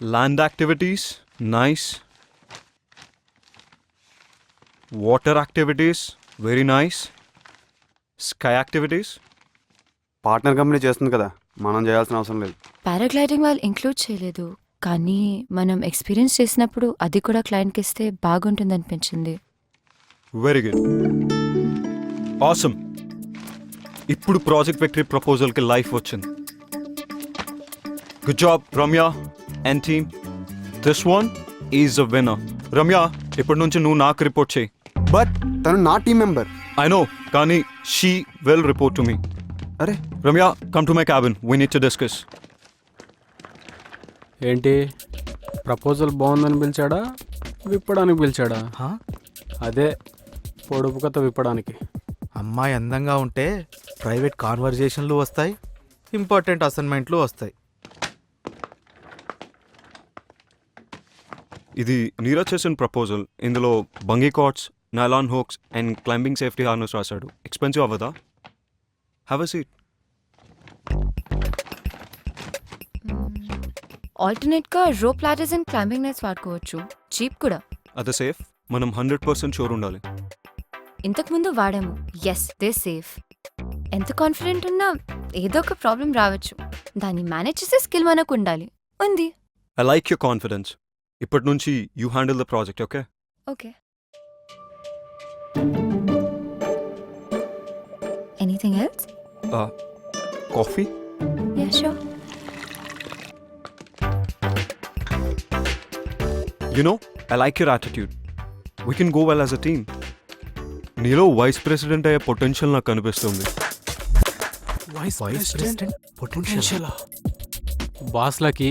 Land activities, nice. Water activities, very nice. Sky activities. Partner company చేస్తుంది కదా, మనం చేయాల్సిన అవసరం లేదు. పారాగ్లైడింగ్ వాళ్ళు ఇంక్లూడ్ చేయలేదు, కానీ మనం ఎక్స్పీరియన్స్ చేసినప్పుడు అది కూడా క్లయింట్కి ఇస్తే బాగుంటుంది అనిపించింది. Very good. Awesome. ఇప్పుడు ప్రాజెక్ట్ విక్టరీ ప్రపోజల్కి లైఫ్ వచ్చింది. Good job Ramya and team. This one is a winner. Ramya, ఇప్పటి నుంచి నువ్వు నాకు రిపోర్ట్ చేయి. బట్ తను నా టీం మెంబర్. ఐ నో, కానీ she will report to me. అరే Ramya, come to my cabin, we need to discuss. ఏంటి ప్రపోజల్ బాగుందని పిలిచాడా, విప్పడానికి పిలిచాడా? అదే పొడుపు కథ విప్పడానికి. అమ్మాయి అందంగా ఉంటే ప్రైవేట్ కాన్వర్జేషన్లు వస్తాయి, ఇంపార్టెంట్ అసైన్మెంట్లు వస్తాయి. ఇది నీరజ్ చేసిన ప్రపోజల్. ఇందులో bungee cords, nylon hooks and climbing safety harness రాశాడు. ఎక్స్పెన్సివ్ అవ్వదా? Have a seat. ఆల్టర్నేట్గా rope ladders and climbing nets వాడుకోవచ్చు, చీప్ కూడా. అది సేఫ్. మనం 100% షూర్ ఉండాలి. ఇంతకుముందు వాడాము, ఎస్ దే సేఫ్. ఎంత కాన్ఫిడెంట్ ఉన్నా ఏదో ఒక ప్రాబ్లం రావచ్చు, దాన్ని మేనేజ్ చేసే స్కిల్ మనకు ఉండాలి. ఉంది. I like your confidence. ఇప్పటి నుంచి you handle the project, okay? Okay. Anything else? Coffee? Yeah sure. You know, I like your attitude. We can go well as a team. నీలో vice president అయ్యే potential నాకు కనిపిస్తుంది. Vice president potential. బాస్లకి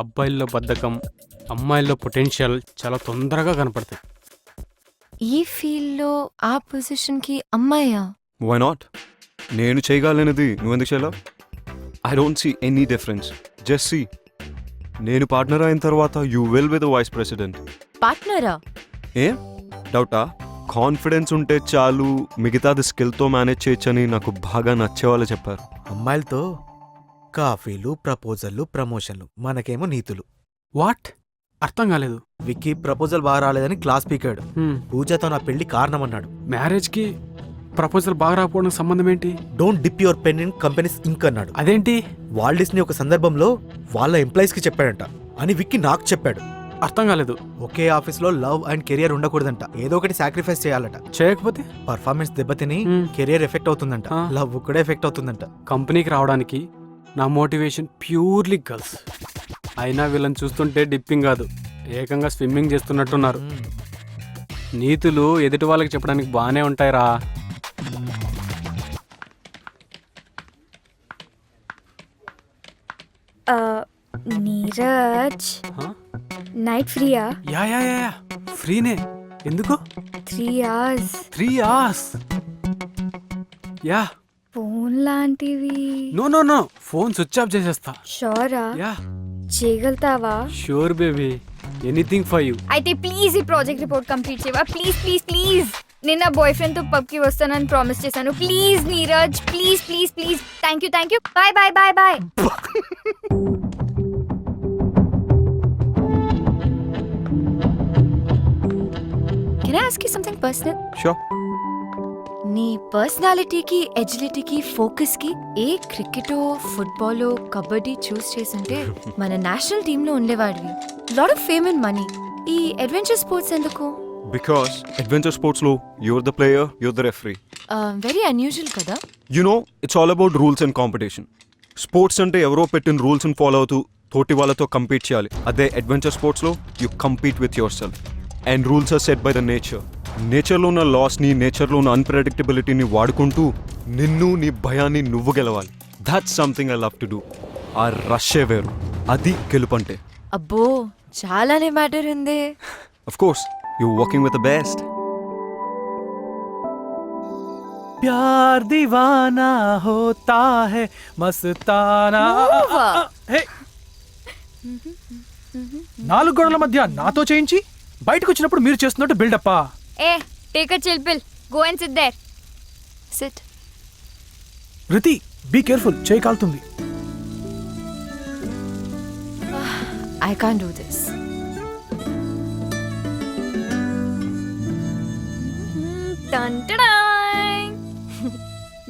అబ్బాయిల్లో బద్ధకం, అమ్మాయిల్లో పొటెన్షియల్ చాలా తొందరగా కనపడతాయి. ఈ ఫీల్డ్లో ఆ పొజిషన్కి అమ్మాయా? Why not? నేను చేయగలనిది నువ్వెందుకు చేయలేవు? I don't see any difference. Just see, నేను పార్ట్నర్ అయిన తర్వాత you will be the vice president. పార్ట్నరా? ఏ డౌటా? కాన్ఫిడెన్స్ ఉంటే చాలు, మిగతాది స్కిల్తో మేనేజ్ చేయొచ్చని నాకు బాగా నచ్చేవాళ్ళు చెప్పారు. అమ్మాయిలతో కాఫీలు, ప్రపోజల్లు, ప్రమోషన్లు, మనకేమో నీతులు. వాట్? అర్థం కాలేదు. విక్కీ ప్రపోజల్ బాగా రాలేదని క్లాస్ పీకాడు. పూజతో నా పెళ్లి కారణమన్నాడు. మ్యారేజ్కి ప్రపోజల్ బాగా రాకపోవడానికి సంబంధం ఏంటి? Don't dip your pen in companies ink అన్నాడు. అదేంటి? వాల్డిస్ని ఒక సందర్భంలో వాళ్ళ ఎంప్లాయీస్ కి చెప్పాడంట అని విక్కీ నాకు చెప్పాడు. అర్థం కాలేదు. ఒకే ఆఫీస్లో లవ్ అండ్ కెరియర్ ఉండకూడదంట, ఏదో ఒకటి సాక్రిఫైస్ చేయాలట. చేయకపోతే పర్ఫార్మెన్స్ దెబ్బతిని కెరియర్ ఎఫెక్ట్ అవుతుందంట, లవ్ కూడా ఎఫెక్ట్ అవుతుందంట. కంపెనీకి రావడానికి నా మోటివేషన్ ప్యూర్లీ గర్ల్స్. అయినా వీళ్ళని చూస్తుంటే డిప్పింగ్ కాదు, ఏకంగా స్విమ్మింగ్ చేస్తున్నట్టున్నారు. నీతులు ఎదుటి వాళ్ళకి చెప్పడానికి బాగానే ఉంటాయిరా. నీరజ్, నైట్ ఫ్రీయా? యా యా యా ఫ్రీనే. ఎందుకు? 3 hours. 3 hours? యా. ఫోన్ లాంటివి. No no no, phone switch off చేసేస్తా. షోరా? యా చేయగలుగుతావా? Sure baby, anything for you. అయితే ప్లీజ్ ఈ ప్రాజెక్ట్ రిపోర్ట్ కంప్లీట్ చేయవా? Please please please. నేను నా బాయ్ ఫ్రెండ్ తో పబ్ కి వస్తానని ప్రామిస్ చేశాను. Please Neeraj, please please please. Thank you. Bye bye bye bye. Can I ask you something personal? Sure. నీ పర్సనాలిటీకి, ఎజిలిటీకి, ఫోకస్కి ఏ క్రికెటో, ఫుట్బాలో, కబడ్డీ చూస్ చేస్తుంటే మన నేషనల్ టీంలో ఉండేవాడివి. Lot of fame and money. ఈ అడ్వెంచర్ స్పోర్ట్స్ ఎందుకు? బికాస్ అడ్వెంచర్ స్పోర్ట్స్లో you're the player, you're the referee. Very unusual కదా. You know, it's all about rules and competition. Sports అంటే ఎవరో పెట్టిన రూల్స్ని ఫాలో అవుతూ తోటి వాళ్ళతో కంపీట్ చేయాలి. అదే అడ్వెంచర్ స్పోర్ట్స్లో you compete with yourself. And rules are set by the nature. నేచర్లో ఉన్న లాస్ని, నేచర్లో ఉన్న అన్ప్రెడిక్టబిలిటీని వాడుకుంటూ నిన్ను, నీ భయాన్ని నువ్వు గెలవాలి. That's something I love to do. ఆ రష్యే వేరు, అది గెలుపంటే. అబ్బో, చాలానే మ్యాటర్ ఉంది. Of course, you're working with the best. प्यार दीवाना होता है मस्ताना. నాలుగు గోడల మధ్య నాతో చేయించి బయటకు వచ్చినప్పుడు మీరు చేస్తున్నట్టు బిల్డప్పా? Hey take a chill pill, go and sit there. Sit. Riti, be careful, చేయి కాలుతుంది. I can't do this.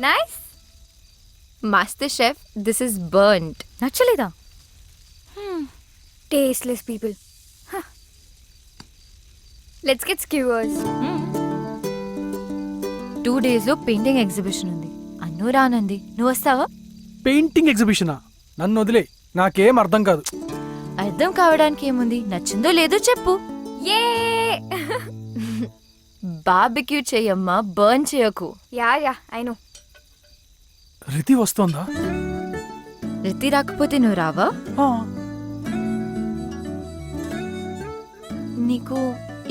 Nice. Master chef, this is burned. నచ్చలేదా? Tasteless people. Let's get skewers. 2 days లో పెయింటింగ్ ఎగ్జిబిషన్ ఉంది. అన్ను రానంది, నువ్వు వస్తావా? పెయింటింగ్ ఎగ్జిబిషనా? నన్ను వదిలే, నాకేం అర్థం కాదు. అర్థం కావడానికి ఏముంది, నచ్చిందో లేదో చెప్పు. యే. బార్బిక్యూ చెయ్యమ్మా, బర్న్ చేయకు. Yeah I know. రితి వస్తోందా? రితి రాకపోతే నువ్వు రావా? ఆ, నీకు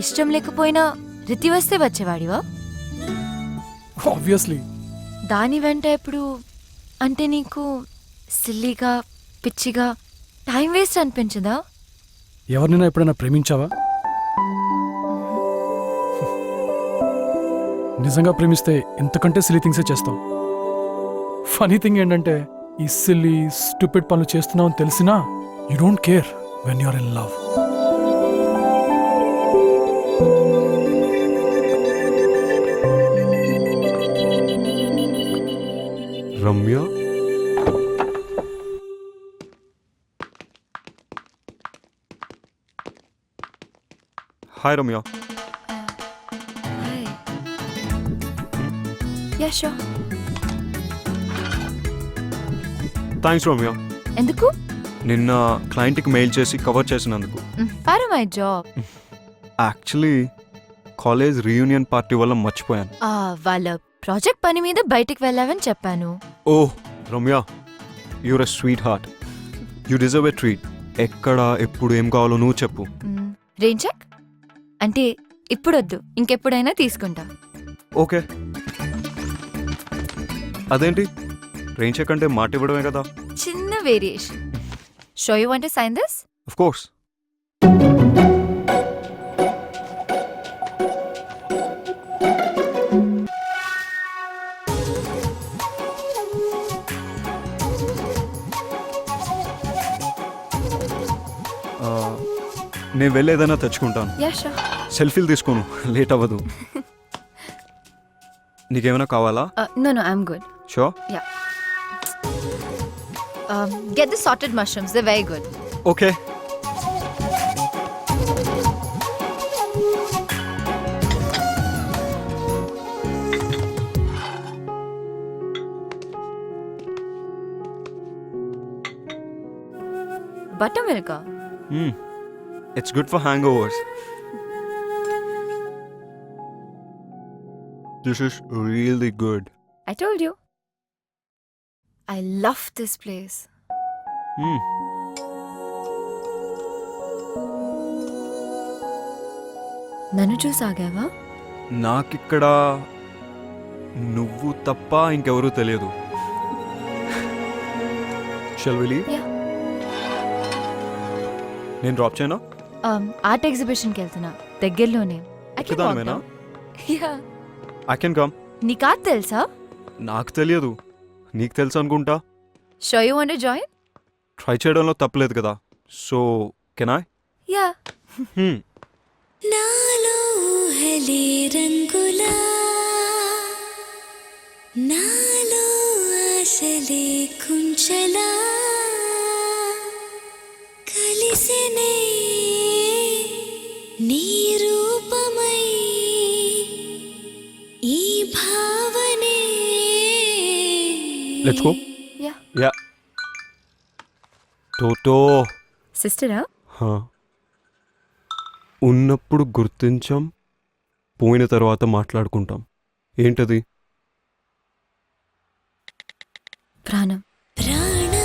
ఇష్టం లేకపోయినా రితి వస్తే వచ్చేవాడివా? ఆబ్వియస్లీ. దాని వెంట ఎప్పుడు అంటే నీకు సిల్లీగా, పిచ్చిగా, టైం వేస్ట్ అనిపించదా? ఎవరినైనా ఎప్పుడైనా ప్రేమించావా? నిజంగా ప్రేమిస్తే ఎంతకంటే సిలీ థింగ్సే చేస్తావు. ఫనీ థింగ్ ఏంటంటే ఈ సిల్లీ స్టూపిడ్ పనులు చేస్తున్నావు అని తెలిసినా you don't care when you are in love. Ramya, hi Ramya. Yeah sure. Thanks Ramya. ఎందుకు? నిన్న క్లయింట్కి మెయిల్ చేసి కవర్ చేసినందుకు. For my job. Actually college reunion party వల్ల మర్చిపోయాను. వాళ్ళ ప్రాజెక్ట్ పని మీద బయటికి వెళ్ళావని చెప్పాను. Oh Ramya, you're a sweet heart. You deserve a treat. ఎక్కడ, ఎప్పుడు, ఏం కావాలో నువ్వు చెప్పు. రెయిన్ చెక్ అంటే ఇప్పుడొద్దు, ఇంకెప్పుడైనా తీసుకుంటా. ఓకే. అదేంటి, రెయిన్ చెక్ అంటే మాట ఇవ్వడమే కదా? చిన్న variation. So you want to sign this? Of course. నేను వెళ్ళి ఏదైనా తెచ్చుకుంటాను. Yeah sure. సెల్ఫీలు తీసుకోను, లేట్ అవ్వదు. నీకేమైనా కావాలా? No I'm good. So. Get the salted mushrooms, they're very good. Okay. Buttermilk. It's good for hangovers. This is really good. I told you. I love this place. నన్ను చూసాగావా? నాకిక్కడ నువ్వు తప్ప ఇంకెవరూ తెలియదు. Shall we leave? Yeah. నేను drop చేయనా? Art ఎగ్జిబిషన్కి వెళ్తున్నా, దగ్గరలోనే. I can walk ఒక్కదానివేనా? down. Yeah. I can come. నీకు ఆర్ట్ తెలుసా? నాకు తెలియదు, నీకు తెలుసు అనుకుంటా. Show you want to join? Try చేయడంలో తప్పలేదు కదా. So can I? యా. నాలో ఊహలే రంగులా, నాలో ఆశలే కుంచలా, కలిసినే నీ రూపమై ఈ భావనే. Let's go. యా. యా. టోటో. సిస్టరా? ఉన్నప్పుడు గుర్తించాం, పోయిన తర్వాత మాట్లాడుకుంటాం. ఏంటది? ప్రాణం.